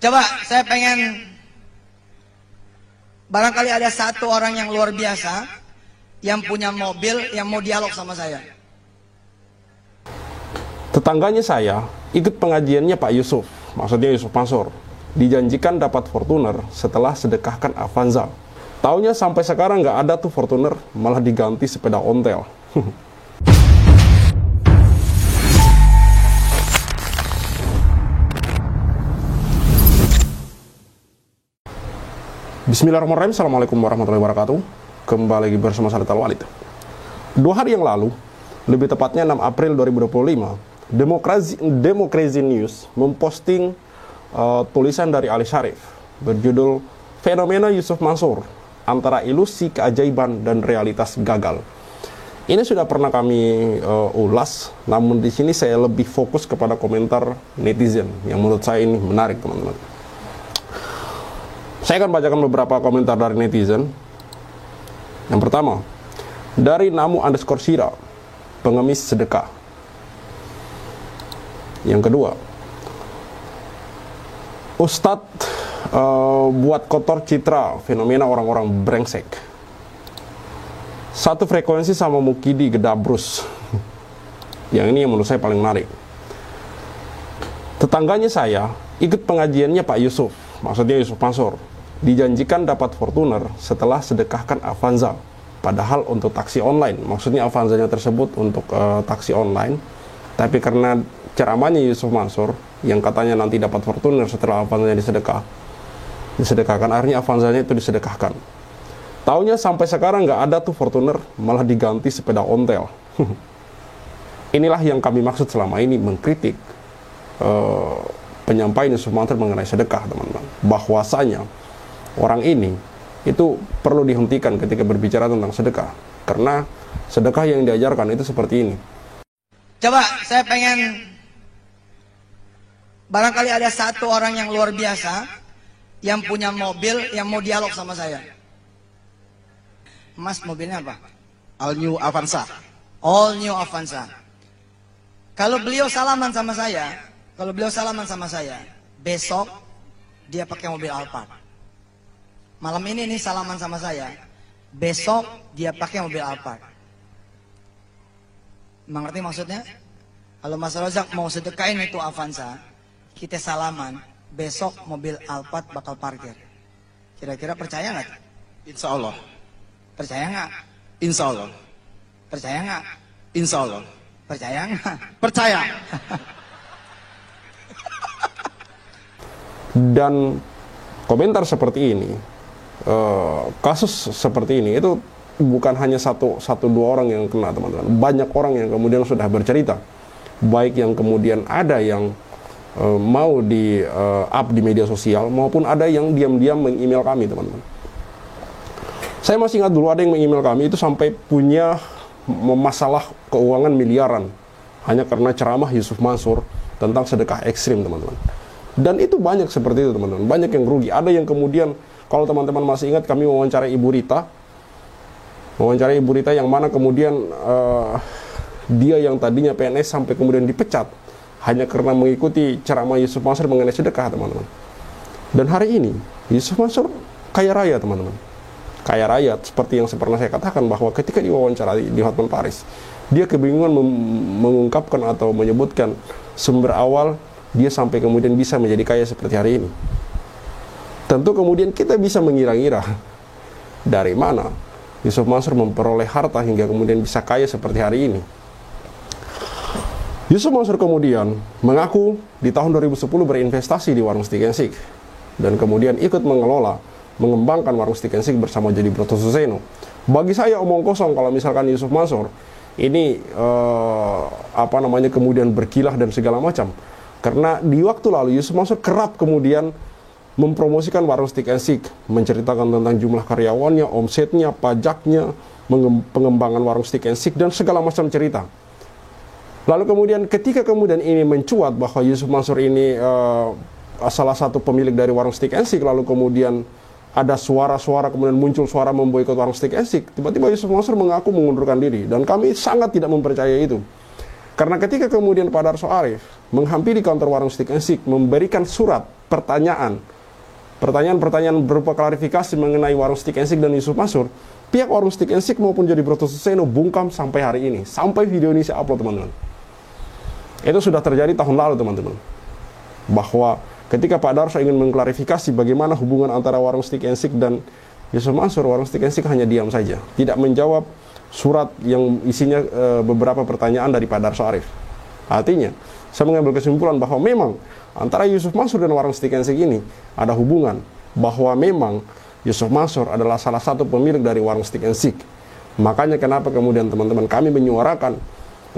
Coba saya pengen, barangkali ada satu orang yang luar biasa yang punya mobil yang mau dialog sama saya. Tetangganya saya ikut pengajiannya Pak Yusuf, maksudnya Yusuf Mansur. Dijanjikan dapat Fortuner setelah sedekahkan Avanza. Taunya sampai sekarang nggak ada tuh Fortuner, malah diganti sepeda ontel. Bismillahirrahmanirrahim. Assalamualaikum warahmatullahi wabarakatuh. Kembali lagi bersama saya Al-Walid. 2 hari yang lalu, lebih tepatnya 6 April 2025, Democracy News memposting tulisan dari Ali Syarif berjudul Fenomena Yusuf Mansur, antara ilusi keajaiban dan realitas gagal. Ini sudah pernah kami ulas, namun di sini saya lebih fokus kepada komentar netizen yang menurut saya ini menarik, teman-teman. Saya akan bacakan beberapa komentar dari netizen. Yang pertama, dari Namu_Sira, pengemis sedekah. Yang kedua, Ustadz buat kotor citra fenomena orang-orang brengsek. Satu frekuensi sama Mukidi Gedabrus. Yang ini yang menurut saya paling menarik. Tetangganya saya ikut pengajiannya Pak Yusuf, maksudnya Yusuf Mansur. Dijanjikan dapat Fortuner setelah sedekahkan Avanza. Padahal untuk taksi online, maksudnya Avanzanya tersebut untuk taksi online. Tapi karena ceramahnya Yusuf Mansur yang katanya nanti dapat Fortuner setelah Avanzanya disedekahkan, akhirnya Avanzanya itu disedekahkan. Taunya sampai sekarang nggak ada tuh Fortuner, malah diganti sepeda ontel. Inilah yang kami maksud selama ini mengkritik penyampaian Yusuf Mansur mengenai sedekah, teman-teman. Bahwasanya orang ini itu perlu dihentikan ketika berbicara tentang sedekah, karena sedekah yang diajarkan itu seperti ini. Coba saya pengen, barangkali ada satu orang yang luar biasa yang punya mobil yang mau dialog sama saya. Mas, mobilnya apa? All New Avanza. All New Avanza. Kalau beliau salaman sama saya, besok dia pakai mobil Alphard. Malam ini nih salaman sama saya, besok dia pakai mobil Alphard. Mengerti maksudnya? Kalau Mas Rozak mau sedekain itu Avanza, kita salaman, besok mobil Alphard bakal parkir. Kira-kira percaya nggak? Insya Allah. Percaya nggak? Insya Allah. Percaya nggak? Insya Allah. Percaya nggak? Percaya. Dan komentar seperti ini, kasus seperti ini itu bukan hanya satu dua orang yang kena, teman-teman. Banyak orang yang kemudian sudah bercerita, baik yang kemudian ada yang mau di up di media sosial, maupun ada yang diam-diam meng-email kami, teman-teman. Saya masih ingat dulu ada yang meng-email kami itu sampai punya masalah keuangan miliaran hanya karena ceramah Yusuf Mansur tentang sedekah ekstrim, teman-teman. Dan itu banyak seperti itu, teman-teman. Banyak yang rugi. Ada yang kemudian, kalau teman-teman masih ingat, kami wawancara Ibu Rita yang mana kemudian dia yang tadinya PNS sampai kemudian dipecat hanya karena mengikuti ceramah Yusuf Mansur mengenai sedekah, teman-teman. Dan hari ini Yusuf Mansur kaya raya, teman-teman. Kaya raya, seperti yang pernah saya katakan, bahwa ketika diwawancara di Hotman Paris, dia kebingungan mengungkapkan atau menyebutkan sumber awal dia sampai kemudian bisa menjadi kaya seperti hari ini. Tentu kemudian kita bisa mengira-ngira dari mana Yusuf Mansur memperoleh harta hingga kemudian bisa kaya seperti hari ini. Yusuf Mansur kemudian mengaku di tahun 2010 berinvestasi di warung Stick and Seek, dan kemudian ikut mengembangkan warung Stick and Seek bersama Jadi Broto Suseno. Bagi saya omong kosong kalau misalkan Yusuf Mansur ini kemudian berkilah dan segala macam. Karena di waktu lalu Yusuf Mansur kerap kemudian mempromosikan warung Stick and Seek, menceritakan tentang jumlah karyawannya, omsetnya, pajaknya, pengembangan warung Stick and Seek, dan segala macam cerita. Lalu kemudian ketika kemudian ini mencuat bahwa Yusuf Mansur ini salah satu pemilik dari warung Stick and Seek, lalu kemudian ada suara-suara, kemudian muncul suara memboikot warung Stick and Seek, tiba-tiba Yusuf Mansur mengaku mengundurkan diri, dan kami sangat tidak mempercayai itu. Karena ketika kemudian Pak Darso Arif menghampiri kantor warung Stick and Seek, memberikan surat pertanyaan berupa klarifikasi mengenai warung Stick and Stick dan Yusuf Mansur, pihak warung Stick and Stick maupun Jody Broto Suseno bungkam sampai hari ini, sampai video ini saya upload teman-teman. Itu sudah terjadi tahun lalu teman-teman, bahwa ketika Pak Darso ingin mengklarifikasi bagaimana hubungan antara warung Stick and Stick dan Yusuf Mansur, warung Stick and Stick hanya diam saja, tidak menjawab surat yang isinya beberapa pertanyaan dari Pak Darso Arif. Artinya, saya mengambil kesimpulan bahwa memang antara Yusuf Mansur dan warung Stick and Stick ini ada hubungan, bahwa memang Yusuf Mansur adalah salah satu pemilik dari warung Stick and Stick. Makanya kenapa kemudian teman-teman kami menyuarakan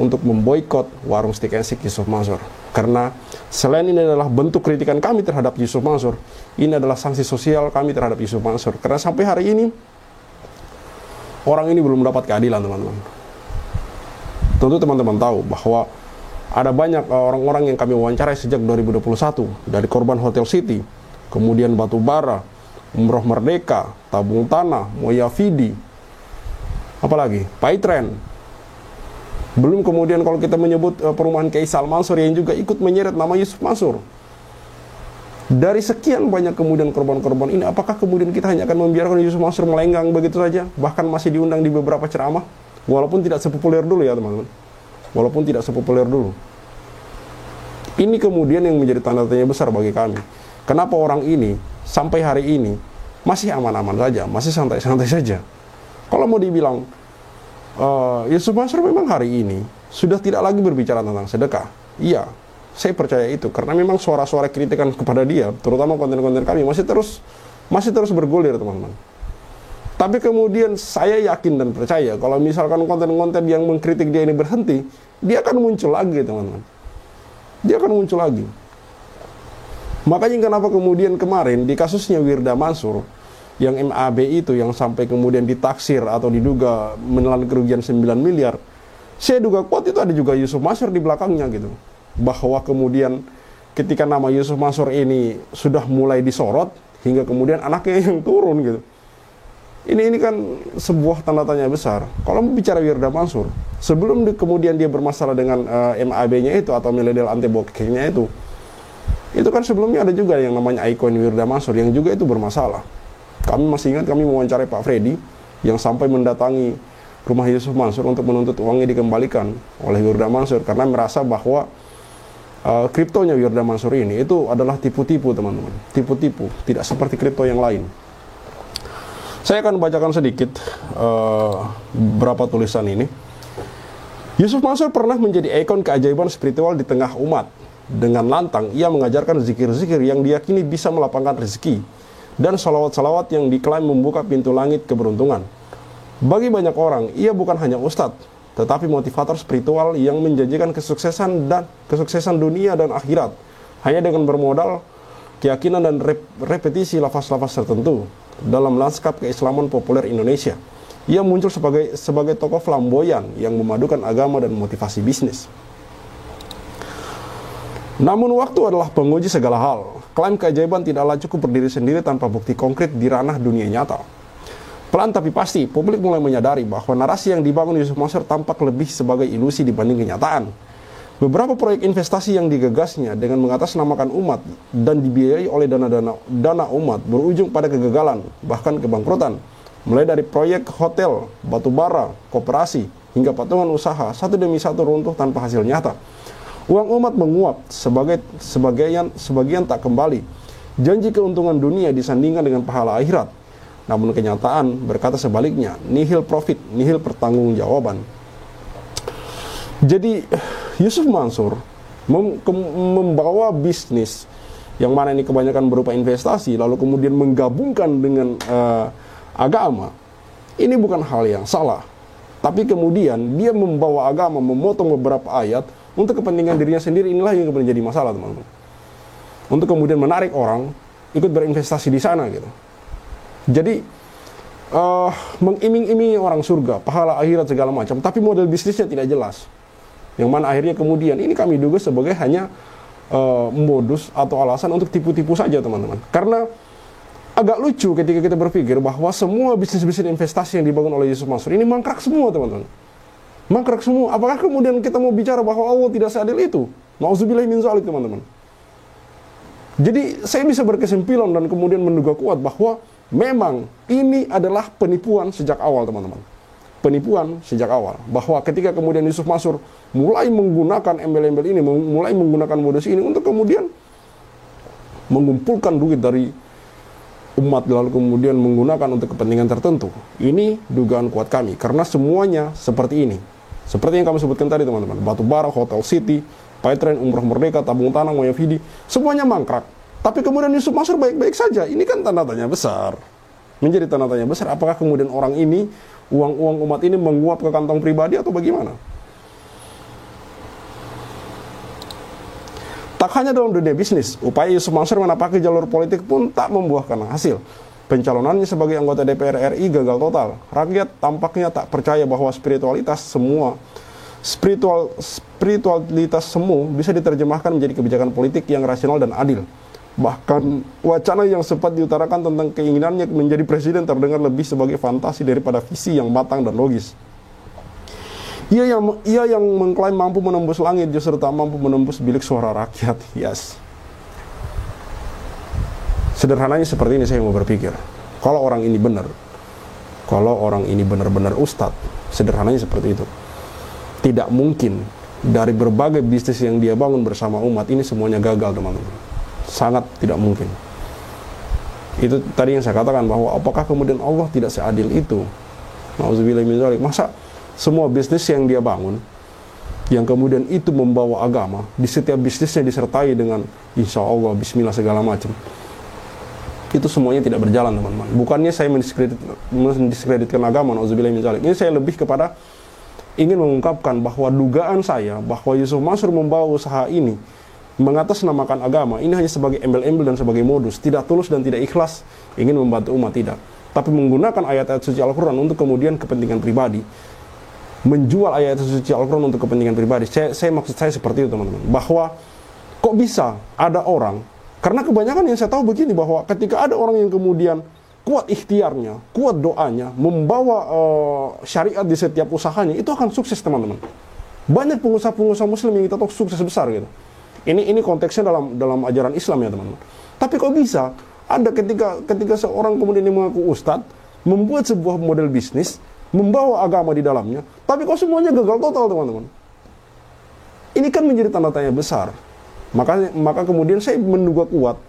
untuk memboikot warung Stick and Stick Yusuf Mansur. Karena selain ini adalah bentuk kritikan kami terhadap Yusuf Mansur, ini adalah sanksi sosial kami terhadap Yusuf Mansur. Karena sampai hari ini, orang ini belum mendapat keadilan teman-teman. Tentu teman-teman tahu bahwa ada banyak orang-orang yang kami wawancarai sejak 2021, dari korban Hotel City, kemudian Batubara, Umroh Merdeka, Tabung Tanah, Moya Fidi, apalagi Paitren. Belum kemudian kalau kita menyebut perumahan Kaisal Mansur yang juga ikut menyeret nama Yusuf Mansur. Dari sekian banyak kemudian korban-korban ini, apakah kemudian kita hanya akan membiarkan Yusuf Mansur melenggang begitu saja? Bahkan masih diundang di beberapa ceramah, walaupun tidak sepopuler dulu ya teman-teman. Walaupun tidak sepopuler dulu. Ini kemudian yang menjadi tanda tanya besar bagi kami. Kenapa orang ini sampai hari ini masih aman-aman saja, masih santai-santai saja? Kalau mau dibilang Yusuf Mansur memang hari ini sudah tidak lagi berbicara tentang sedekah. Iya, saya percaya itu karena memang suara-suara kritikan kepada dia, terutama konten-konten kami masih terus bergulir teman-teman. Tapi kemudian saya yakin dan percaya kalau misalkan konten-konten yang mengkritik dia ini berhenti, dia akan muncul lagi teman-teman. Dia akan muncul lagi. Makanya kenapa kemudian kemarin di kasusnya Wirda Mansur yang MAB itu yang sampai kemudian ditaksir atau diduga menelan kerugian 9 miliar, saya duga kuat itu ada juga Yusuf Mansur di belakangnya gitu. Bahwa kemudian ketika nama Yusuf Mansur ini sudah mulai disorot hingga kemudian anaknya yang turun gitu. Ini kan sebuah tanda tanya besar. Kalau bicara Wirda Mansur, sebelum kemudian dia bermasalah dengan MAB-nya itu atau milenial anti bokehnya itu kan sebelumnya ada juga yang namanya Icon Wirda Mansur yang juga itu bermasalah. Kami masih ingat kami mewawancarai Pak Freddy yang sampai mendatangi rumah Yusuf Mansur untuk menuntut uangnya dikembalikan oleh Wirda Mansur karena merasa bahwa kriptonya Wirda Mansur ini itu adalah tipu-tipu teman-teman. Tipu-tipu, tidak seperti kripto yang lain. Saya akan bacakan sedikit beberapa tulisan ini. Yusuf Mansur pernah menjadi ikon keajaiban spiritual di tengah umat. Dengan lantang, ia mengajarkan zikir-zikir yang diyakini bisa melapangkan rezeki dan salawat-salawat yang diklaim membuka pintu langit keberuntungan. Bagi banyak orang, ia bukan hanya ustadz, tetapi motivator spiritual yang menjanjikan kesuksesan dunia dan akhirat hanya dengan bermodal keyakinan dan repetisi lafaz-lafaz tertentu. Dalam lanskap keislaman populer Indonesia, ia muncul sebagai tokoh flamboyan yang memadukan agama dan motivasi bisnis. Namun waktu adalah penguji segala hal. Klaim keajaiban tidaklah cukup berdiri sendiri tanpa bukti konkret di ranah dunia nyata. Pelan tapi pasti, publik mulai menyadari bahwa narasi yang dibangun Yusuf Mansur tampak lebih sebagai ilusi dibanding kenyataan. Beberapa proyek investasi yang digagasnya dengan mengatasnamakan umat dan dibiayai oleh dana umat berujung pada kegagalan, bahkan kebangkrutan. Mulai dari proyek hotel, batubara, koperasi, hingga patungan usaha, satu demi satu runtuh tanpa hasil nyata. Uang umat menguap, sebagian tak kembali. Janji keuntungan dunia disandingkan dengan pahala akhirat. Namun kenyataan berkata sebaliknya, nihil profit, nihil pertanggungjawaban. Jadi Yusuf Mansur membawa bisnis yang mana ini kebanyakan berupa investasi, lalu kemudian menggabungkan dengan agama. Ini bukan hal yang salah. Tapi kemudian dia membawa agama, memotong beberapa ayat untuk kepentingan dirinya sendiri, inilah yang menjadi masalah teman-teman. Untuk kemudian menarik orang ikut berinvestasi di sana gitu. Jadi mengiming-imingi orang surga, pahala akhirat segala macam, tapi model bisnisnya tidak jelas. Yang mana akhirnya kemudian ini kami duga sebagai hanya modus atau alasan untuk tipu-tipu saja teman-teman. Karena agak lucu ketika kita berpikir bahwa semua bisnis-bisnis investasi yang dibangun oleh Yusuf Mansur ini mangkrak semua teman-teman. Mangkrak semua. Apakah kemudian kita mau bicara bahwa Allah tidak seadil itu? Nauzubillah min dzalik teman-teman. Jadi saya bisa berkesimpulan dan kemudian menduga kuat bahwa memang ini adalah penipuan sejak awal, teman-teman. Penipuan sejak awal. Bahwa ketika kemudian Yusuf Mansur mulai menggunakan embel-embel ini, mulai menggunakan modus ini untuk kemudian mengumpulkan duit dari umat, lalu kemudian menggunakan untuk kepentingan tertentu. Ini dugaan kuat kami, karena semuanya seperti ini. Seperti yang kami sebutkan tadi, teman-teman. Batubara, Hotel City, Paytrain, Umroh Merdeka, Tabung Tanah, Moyavidi, semuanya mangkrak. Tapi kemudian Yusuf Mansur baik-baik saja. Ini kan tanda tanya besar. Menjadi tanda tanya besar, apakah kemudian orang ini, uang-uang umat ini menguap ke kantong pribadi atau bagaimana? Tak hanya dalam dunia bisnis, upaya Yusuf Mansur menapaki jalur politik pun tak membuahkan hasil. Pencalonannya sebagai anggota DPR RI gagal total. Rakyat tampaknya tak percaya bahwa spiritualitas semu bisa diterjemahkan menjadi kebijakan politik yang rasional dan adil. Bahkan wacana yang sempat diutarakan tentang keinginannya menjadi presiden terdengar lebih sebagai fantasi daripada visi yang matang dan logis. Ia yang mengklaim mampu menembus langit justru tak mampu menembus bilik suara rakyat. Yes. Sederhananya seperti ini saya mau berpikir. Kalau orang ini benar, kalau orang ini benar-benar ustadz, sederhananya seperti itu. Tidak mungkin dari berbagai bisnis yang dia bangun bersama umat ini semuanya gagal, teman-teman. Sangat tidak mungkin. Itu tadi yang saya katakan, bahwa apakah kemudian Allah tidak seadil itu? Nauzubillahi min dzalik. Masa semua bisnis yang dia bangun, yang kemudian itu membawa agama, di setiap bisnisnya disertai dengan insya Allah, bismillah segala macam, itu semuanya tidak berjalan, teman-teman. Bukannya saya mendiskreditkan agama, nauzubillahi min dzalik. Ini saya lebih kepada ingin mengungkapkan bahwa dugaan saya bahwa Yusuf Mansur membawa usaha ini mengatasnamakan agama, ini hanya sebagai embel-embel dan sebagai modus, tidak tulus dan tidak ikhlas ingin membantu umat, tidak. Tapi menggunakan ayat-ayat suci Al-Quran untuk kemudian kepentingan pribadi, menjual ayat suci Al-Quran untuk kepentingan pribadi. Maksud saya seperti itu, teman-teman. Bahwa kok bisa ada orang, karena kebanyakan yang saya tahu begini, bahwa ketika ada orang yang kemudian kuat ikhtiarnya, kuat doanya, membawa syariat di setiap usahanya, itu akan sukses, teman-teman. Banyak pengusaha-pengusaha muslim yang kita tahu sukses besar gitu. Ini konteksnya dalam ajaran Islam ya, teman-teman. Tapi kok bisa ada ketika seorang kemudian yang mengaku ustadz, membuat sebuah model bisnis, membawa agama di dalamnya, tapi kok semuanya gagal total, teman-teman. Ini kan menjadi tanda tanya besar. Maka kemudian saya menduga kuat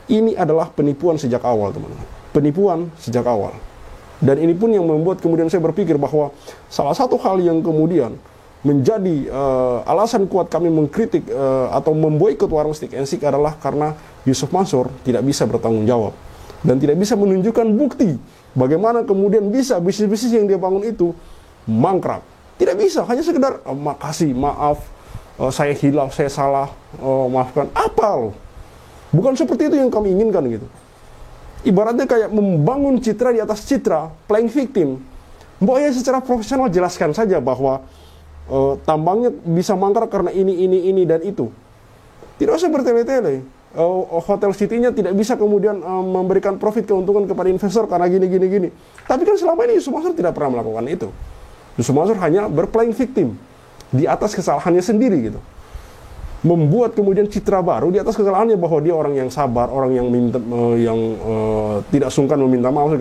ini adalah penipuan sejak awal, teman-teman. Penipuan sejak awal. Dan ini pun yang membuat kemudian saya berpikir bahwa salah satu hal yang kemudian menjadi alasan kuat kami mengkritik atau memboikot warung Stick and Stick adalah karena Yusuf Mansur tidak bisa bertanggung jawab dan tidak bisa menunjukkan bukti bagaimana kemudian bisa bisnis-bisnis yang dia bangun itu mangkrak. Tidak bisa, hanya sekedar makasih, maaf, saya hilaf, saya salah, maafkan. Apa loh? Bukan seperti itu yang kami inginkan gitu. Ibaratnya kayak membangun citra di atas citra, playing victim. Mbok ya secara profesional jelaskan saja bahwa tambangnya bisa mangkrak karena ini dan itu. Tidak usah bertele-tele. Hotel City-nya tidak bisa kemudian memberikan profit keuntungan kepada investor karena gini. Tapi kan selama ini Yusuf Mansur tidak pernah melakukan itu. Yusuf Mansur hanya berplaying victim di atas kesalahannya sendiri gitu. Membuat kemudian citra baru di atas kesalahannya bahwa dia orang yang sabar, orang yang tidak sungkan meminta maaf.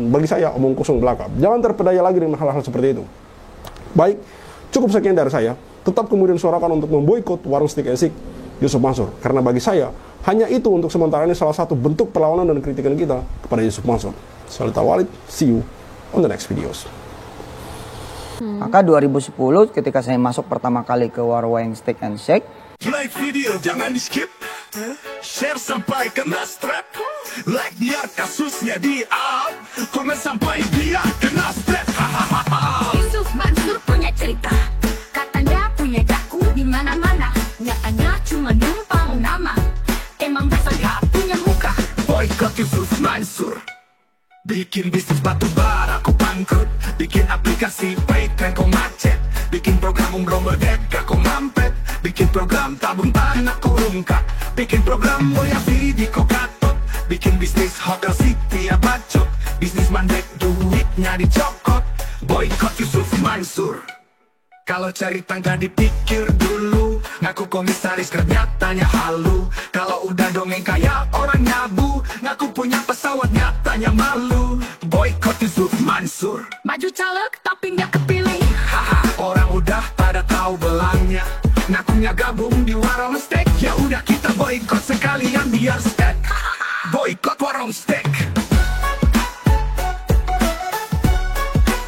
Bagi saya omong kosong belaka. Jangan terpedaya lagi dengan hal-hal seperti itu. Baik, cukup sekian dari saya. Tetap kemudian suarakan untuk memboikot warung Stick and Stick Yusuf Mansur. Karena bagi saya, hanya itu untuk sementara ini salah satu bentuk perlawanan dan kritikan kita kepada Yusuf Mansur. Salih Tawalid, see you on the next videos. Maka 2010 ketika saya masuk pertama kali ke warung Stick and Shake, like video jangan di skip, share sampai kena strap, like biar kasusnya di up, komen sampai dia kena strap. Yusuf Mansur punya cerita, katanya punya jaku di mana-mana, nyatanya cuma numpang nama, emang bisa gak punya muka. Boykot Yusuf Mansur, bikin bisnis batu bara kau bangkrut, bikin aplikasi Paytrain kau macet, bikin program umroh merdeka kau mampet, bikin program tabung tanah kau rungkak, bikin program Moyavidi kau katot, bikin bisnis Hotel City ya bacot, bisnis mandek duitnya dicokot. Boykot Yusuf Mansur. Kalau cari tangga dipikir dulu, ngaku komisaris ternyatanya halu. Kalau Kalau udah dongeng kayak orang nyabu, ngaku punya pesawat nyatanya malu. Boykot Yusuf Mansur, Maju caleg tapi nggak kepilih. haha, orang udah pada tahu belangnya. Ngakunya gabung di warung steak. Ya udah kita boykot sekalian biar steak. Boykot warung steak.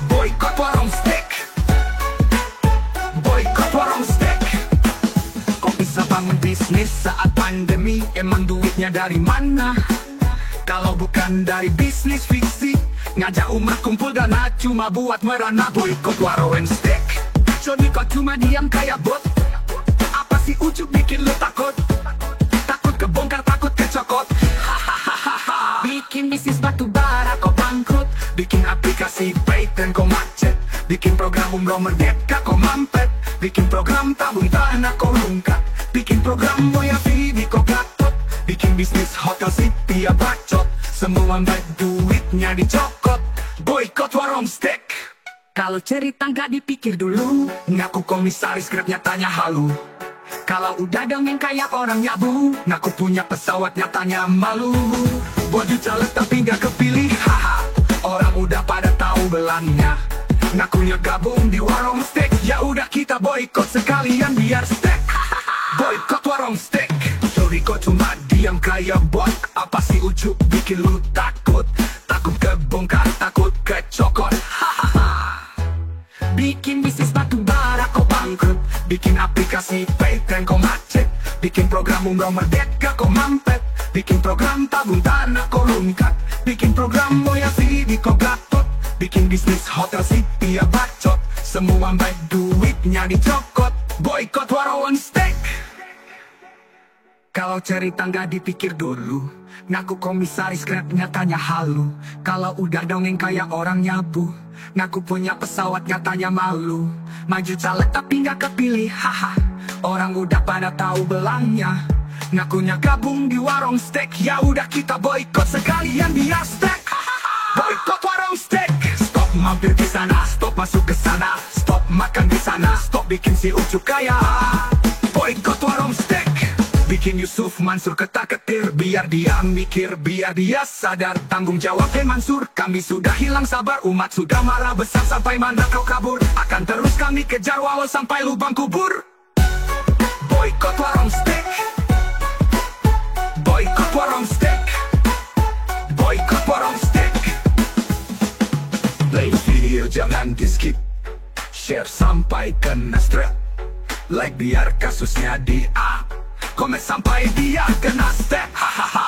Boykot warung steak. Boykot warung steak. Kok bisa bangun bisnis saat pandemi? Emang duitnya dari mana? Kalau bukan dari bisnis fiksi, ngajak umat kumpul dana cuma buat merana. Boykot warung steak. Jadi kok cuma diam kayak bot? Apa sih ujuk bikin lu takut? Takut kebongkar, takut kecokot. Bikin bisnis batu bara kok bangkrut. Bikin aplikasi baik dan kau macet. Bikin program umroh merdeka kau mampet. Bikin program tabung tanah kau lungkat. Bikin program Moya Vidi kau gatot. Bikin bisnis hotel city ya bacot. Semua baik duitnya dicokot. Boykot warung steak. Kalau cerita nggak dipikir dulu, Ngaku komisaris grab nyatanya halu. Kalau udah dongeng kayak orang nyabu, ngaku punya pesawat nyatanya malu. Baju caleg tapi nggak kepilih, haha. Orang udah pada tahu belangnya. Ngakunya gabung di warung steak. Ya udah kita boykot sekalian biar steak. Boykot warung steak. Sorry kok cuma diam kayak bot. Apa sih ujuk bikin lu takut? Takut kebongkar, takut kecokot. bikin bisnis batu bara kok bangkrut. Bikin aplikasi Paytm kau macet. Bikin program umroh merdeka kau mampet. Bikin program tabung tanah kau lungkat. Bikin program Moya Vidi kau gatot. Bikin bisnis hotel city ya bacot. Semua baik duitnya dicokot. Boykot warung steak. Kalau cerita nggak dipikir dulu, ngaku komisaris grab nyatanya halu. Kalau udah dongeng kayak orang nyabu, ngaku punya pesawat nyatanya malu. Maju caleg tapi nggak kepilih, haha. Orang udah pada tahu belangnya. Ngakunya gabung di warung steak. Ya udah kita boykot sekalian biar steak. Boykot warung steak. Stop mampir di sana, stop masuk ke sana, stop makan di sana, stop bikin si ujuk kaya. Boykot warung steak. Bikin Yusuf Mansur ketar-ketir, biar dia mikir, biar dia sadar tanggung jawab. Mansur, kami sudah hilang sabar, umat sudah marah besar. Sampai mana kau kabur? Akan terus kami kejar walau sampai lubang kubur. Boykot warung steak. Boykot warung steak. Boykot warung steak. Play video jangan di skip, share sampai kena strap, like biar kasusnya di up, komen sampai dia kena step. Hahaha.